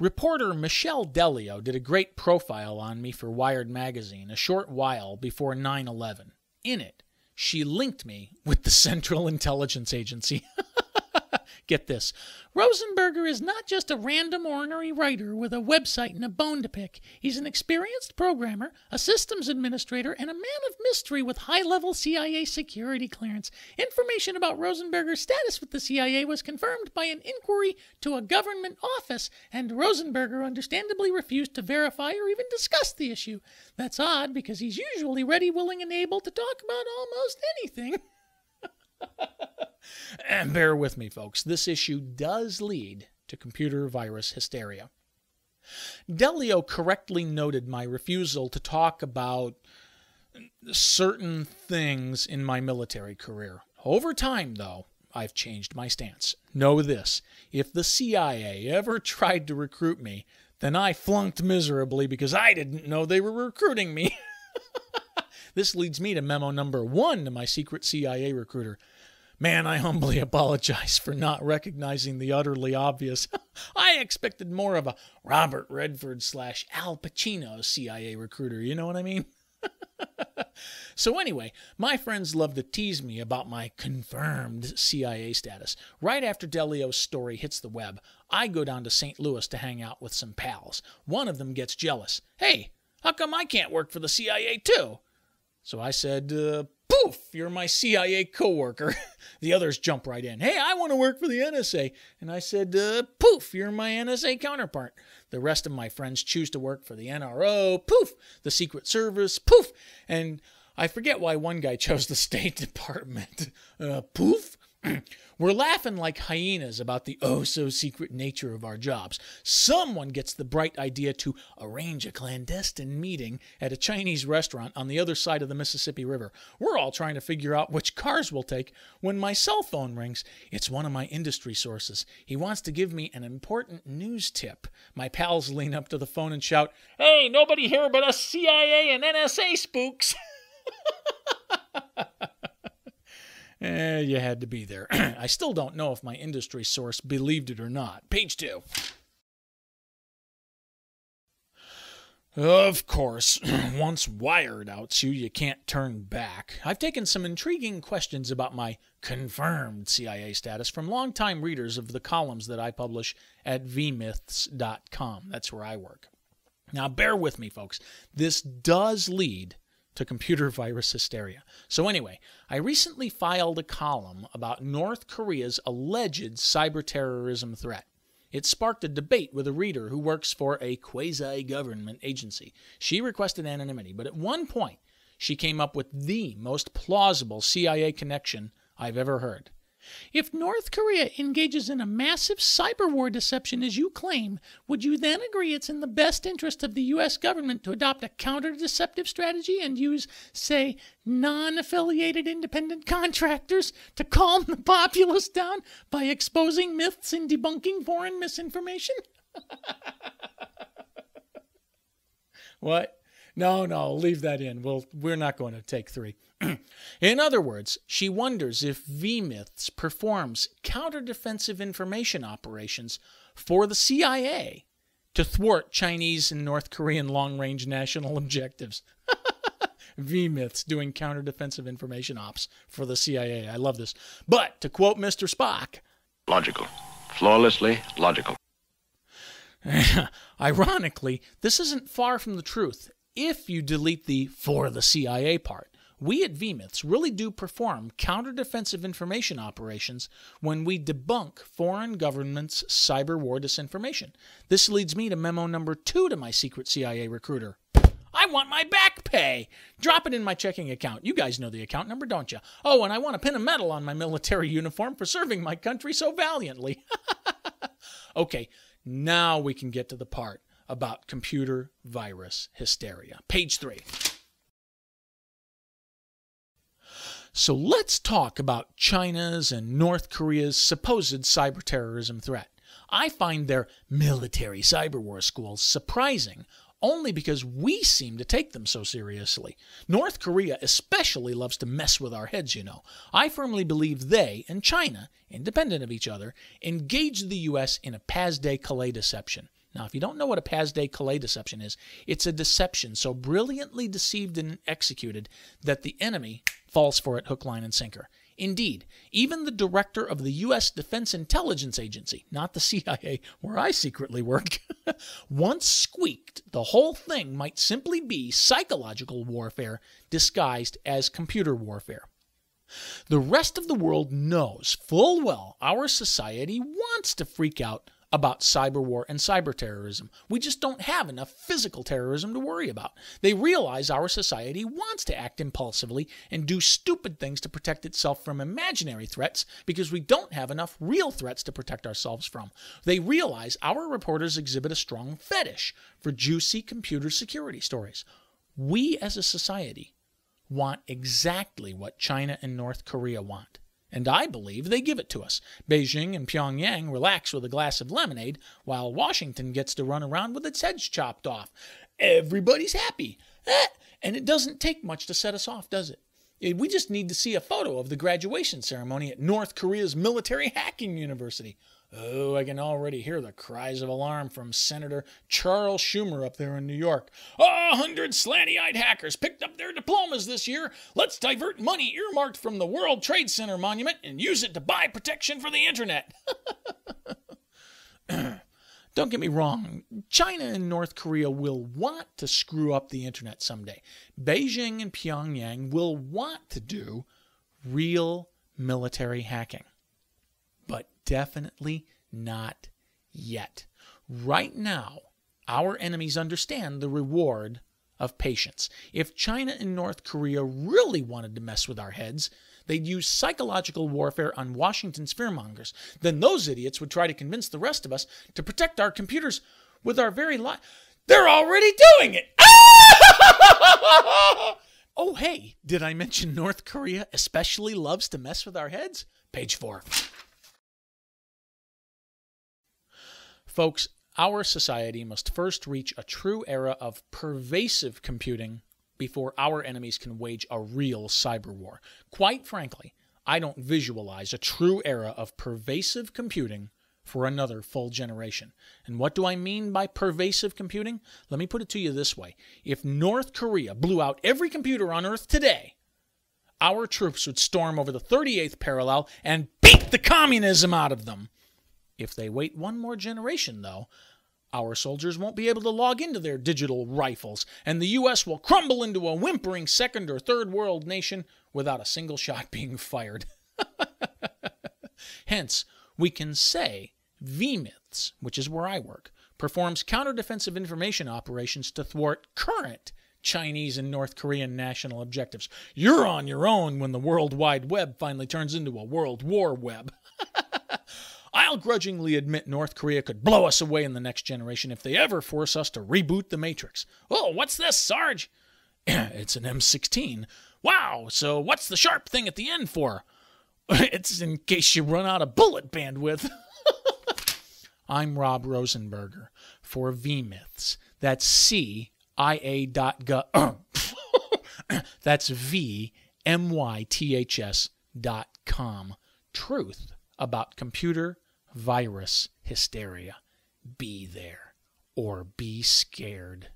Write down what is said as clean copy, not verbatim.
Reporter Michelle Delio did a great profile on me for Wired magazine a short while before 9/11. In it, she linked me with the Central Intelligence Agency. Get this. Rosenberger is not just a random ornery writer with a website and a bone to pick. He's an experienced programmer, a systems administrator, and a man of mystery with high-level CIA security clearance. Information about Rosenberger's status with the CIA was confirmed by an inquiry to a government office, and Rosenberger understandably refused to verify or even discuss the issue. That's odd, because he's usually ready, willing, and able to talk about almost anything. And bear with me, folks. This issue does lead to computer virus hysteria. Delio correctly noted my refusal to talk about certain things in my military career. Over time, though, I've changed my stance. Know this. If the CIA ever tried to recruit me, then I flunked miserably because I didn't know they were recruiting me. This leads me to memo number 1 to my secret CIA recruiter. Man, I humbly apologize for not recognizing the utterly obvious. I expected more of a Robert Redford / Al Pacino CIA recruiter, you know what I mean? So anyway, my friends love to tease me about my confirmed CIA status. Right after Delio's story hits the web, I go down to St. Louis to hang out with some pals. One of them gets jealous. Hey, how come I can't work for the CIA too? So I said, poof, you're my CIA coworker. The others jump right in. Hey, I want to work for the NSA. And I said, poof, you're my NSA counterpart. The rest of my friends choose to work for the NRO. Poof, the Secret Service. Poof. And I forget why one guy chose the State Department. Poof. We're laughing like hyenas about the oh-so-secret nature of our jobs. Someone gets the bright idea to arrange a clandestine meeting at a Chinese restaurant on the other side of the Mississippi River. We're all trying to figure out which cars we'll take when my cell phone rings. It's one of my industry sources. He wants to give me an important news tip. My pals lean up to the phone and shout, "Hey, nobody here but us CIA and NSA spooks." You had to be there. I still don't know if my industry source believed it or not. Page 2. Of course, once Wired outs you, you can't turn back. I've taken some intriguing questions about my confirmed CIA status from longtime readers of the columns that I publish at vmyths.com. That's where I work. Now, bear with me, folks. This does lead to computer virus hysteria. So anyway, I recently filed a column about North Korea's alleged cyber terrorism threat. It sparked a debate with a reader who works for a quasi-government agency. She requested anonymity, but at one point, she came up with the most plausible CIA connection I've ever heard. If North Korea engages in a massive cyber war deception as you claim, would you then agree it's in the best interest of the U.S. government to adopt a counter-deceptive strategy and use, say, non-affiliated independent contractors to calm the populace down by exposing myths and debunking foreign misinformation? What? No, leave that in. We're not going to take 3. In other words, she wonders if vMyths performs counter-defensive information operations for the CIA to thwart Chinese and North Korean long-range national objectives. vMyths doing counter-defensive information ops for the CIA. I love this. But, to quote Mr. Spock, logical. Flawlessly logical. Ironically, this isn't far from the truth if you delete the "for the CIA" part. We at vMyths really do perform counter-defensive information operations when we debunk foreign governments' cyber war disinformation. This leads me to memo number 2 to my secret CIA recruiter. I want my back pay. Drop it in my checking account. You guys know the account number, don't you? Oh, and I want to pin a medal on my military uniform for serving my country so valiantly. Okay, now we can get to the part about computer virus hysteria. Page 3. So let's talk about China's and North Korea's supposed cyber terrorism threat. I find their military cyber war schools surprising only because we seem to take them so seriously. North Korea especially loves to mess with our heads, you know. I firmly believe they and China, independent of each other, engaged the U.S. in a Pas-de-Calais deception. Now, if you don't know what a Pas-de-Calais deception is, it's a deception so brilliantly deceived and executed that the enemy falls for it hook, line, and sinker. Indeed, even the director of the U.S. Defense Intelligence Agency, not the CIA, where I secretly work, once squeaked the whole thing might simply be psychological warfare disguised as computer warfare. The rest of the world knows full well our society wants to freak out about cyber war and cyber terrorism. We just don't have enough physical terrorism to worry about. They realize our society wants to act impulsively and do stupid things to protect itself from imaginary threats because we don't have enough real threats to protect ourselves from. They realize our reporters exhibit a strong fetish for juicy computer security stories. We as a society want exactly what China and North Korea want. And I believe they give it to us. Beijing and Pyongyang relax with a glass of lemonade, while Washington gets to run around with its heads chopped off. Everybody's happy. And it doesn't take much to set us off, does it? We just need to see a photo of the graduation ceremony at North Korea's military hacking university. Oh, I can already hear the cries of alarm from Senator Charles Schumer up there in New York. 100 slanty-eyed hackers picked up their diplomas this year. Let's divert money earmarked from the World Trade Center monument and use it to buy protection for the internet. Don't get me wrong. China and North Korea will want to screw up the internet someday. Beijing and Pyongyang will want to do real military hacking. But definitely not yet. Right now, our enemies understand the reward of patience. If China and North Korea really wanted to mess with our heads, they'd use psychological warfare on Washington's fearmongers. Then those idiots would try to convince the rest of us to protect our computers with our very life. They're already doing it! Oh, hey, did I mention North Korea especially loves to mess with our heads? Page 4. Folks, our society must first reach a true era of pervasive computing before our enemies can wage a real cyber war. Quite frankly, I don't visualize a true era of pervasive computing for another full generation. And what do I mean by pervasive computing? Let me put it to you this way. If North Korea blew out every computer on Earth today, our troops would storm over the 38th parallel and beat the communism out of them. If they wait one more generation, though, our soldiers won't be able to log into their digital rifles, and the U.S. will crumble into a whimpering second or third world nation without a single shot being fired. Hence, we can say V-Myths, which is where I work, performs counter-defensive information operations to thwart current Chinese and North Korean national objectives. You're on your own when the World Wide Web finally turns into a World War Web. I'll grudgingly admit North Korea could blow us away in the next generation if they ever force us to reboot the Matrix. Oh, what's this, Sarge? It's an M16. Wow, so what's the sharp thing at the end for? It's in case you run out of bullet bandwidth. I'm Rob Rosenberger for V-Myths. That's CIA.gov. That's VMYTHS.com. Truth about computer virus hysteria. Be there or be scared.